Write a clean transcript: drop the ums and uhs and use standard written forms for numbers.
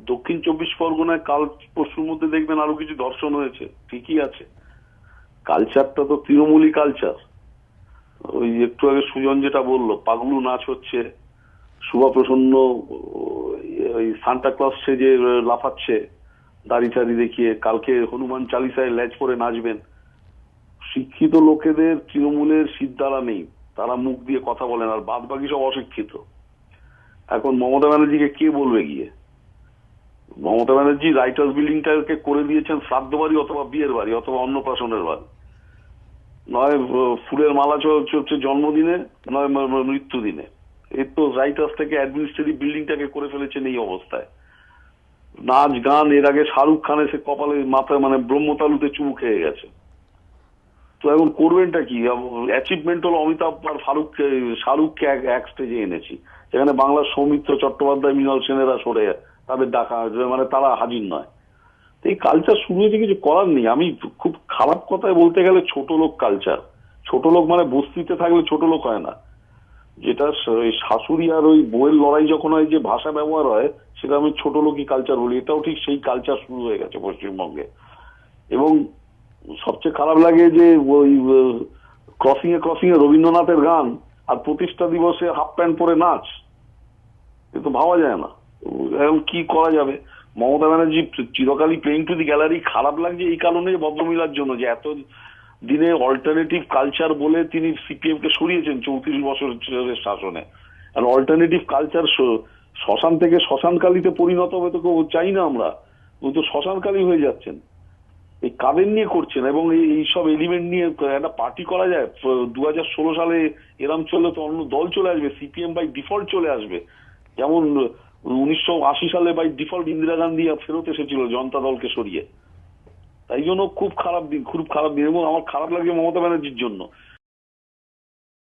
দক্ষিণ 24 পরগনায় কাল পরশুর মধ্যে দেখবেন আরো কিছু ধর্ষণ হয়েছে, ঠিকই আছে। কালচারটা তো তৃণমূলী কালচার। ওই একটু আগে সুজন যেটা বললো, পাগলু নাচ হচ্ছে, শুভা প্রসন্ন ওই সান্টা ক্লজ সেজে লাফাচ্ছে দাড়ি টাড়ি দেখিয়ে, কালকে হনুমান চালিসায় ল্যাজ পরে নাচবেন। শিক্ষিত লোকেদের তৃণমূলের সিদ্ধারা নেই, তারা মুখ দিয়ে কথা বলেন, আর বাদ বাকি সব অশিক্ষিত। এখন মমতা ব্যানার্জিকে কে বলবে গিয়ে? মমতা ব্যানার্জি রাইটার্স বিল্ডিংটাকে করে দিয়েছেন শ্রাদ্ধ বাড়ি অথবা বিয়ের বাড়ি অথবা অন্নপ্রাশনের বাড়ি। নয় ফুলের মালা চলছে জন্মদিনে, নয় মৃত্যু দিনে। এই তো রাইটার্স থেকে অ্যাডমিনিস্ট্রেটিভ বিল্ডিংটাকে করে ফেলেছেন এই অবস্থায়। নাচ গান, এর আগে শাহরুখ খান এসে কপালে মাথায় মানে ব্রহ্মতালুতে চুমু খেয়ে গেছে। তো এখন করবেনটা কি? অ্যাচিভমেন্ট হলো অমিতাভ আর শাহরুখকে এক স্টেজে এনেছি, যেখানে বাংলার সৌমিত্র চট্টোপাধ্যায়, মৃণাল সেনেরা সরে তাদের ডাকা, মানে তারা হাজির নয়। এই কালচার শুরু হয়েছে, কিছু করার নেই। আমি খুব খারাপ কথায় বলতে গেলে ছোট লোক কালচার। ছোট লোক মানে বস্তিতে থাকলে ছোট লোক হয় না। যেটা ওই শাশুড়ি আর ওই বউয়ের লড়াই যখন হয়, যে ভাষা ব্যবহার হয়, সেটা আমি ছোট লোকই কালচার বলি। এটাও ঠিক সেই কালচার শুরু হয়ে গেছে পশ্চিমবঙ্গে। এবং সবচেয়ে খারাপ লাগে যে ওই ক্রসিং এ রবীন্দ্রনাথের গান আর প্রতিষ্ঠা দিবসে হাফ প্যান্ট পরে নাচ, এ তো ভাবা যায় না। এখন কি করা যাবে? মমতা ব্যানার্জি চিরকালই প্লেইং টু দি গ্যালারি। খারাপ লাগছে এই কারণে, ভদ্রমিলার জন্য, যে এত দিনে অল্টারনেটিভ কালচার বলে তিনি সিপিএম কে সরিয়েছেন 34 বছরের শাসনে। আর অল্টারনেটিভ কালচার শ্মশান থেকে শ্মশানকালীতে পরিণত হবে তো কেউ চাই না আমরা। ওই তো শ্মশানকালী হয়ে যাচ্ছেন। এই কাদের নিয়ে করছেন? এবং এইসব এলিমেন্ট নিয়ে একটা পার্টি করা যায়? 2016 সালে এরম চললে তো অন্য দল চলে আসবে, সিপিএম বাই ডিফল্ট চলে আসবে। যেমন 1980 সালে বাই ডিফল্ট ইন্দিরা গান্ধী ফেরত এসেছিল জনতা দলকে সরিয়ে। তাই জন্য খুব খারাপ দিন, খুব খারাপ দিন। এবং আমার খারাপ লাগে মমতা ব্যানার্জির জন্য।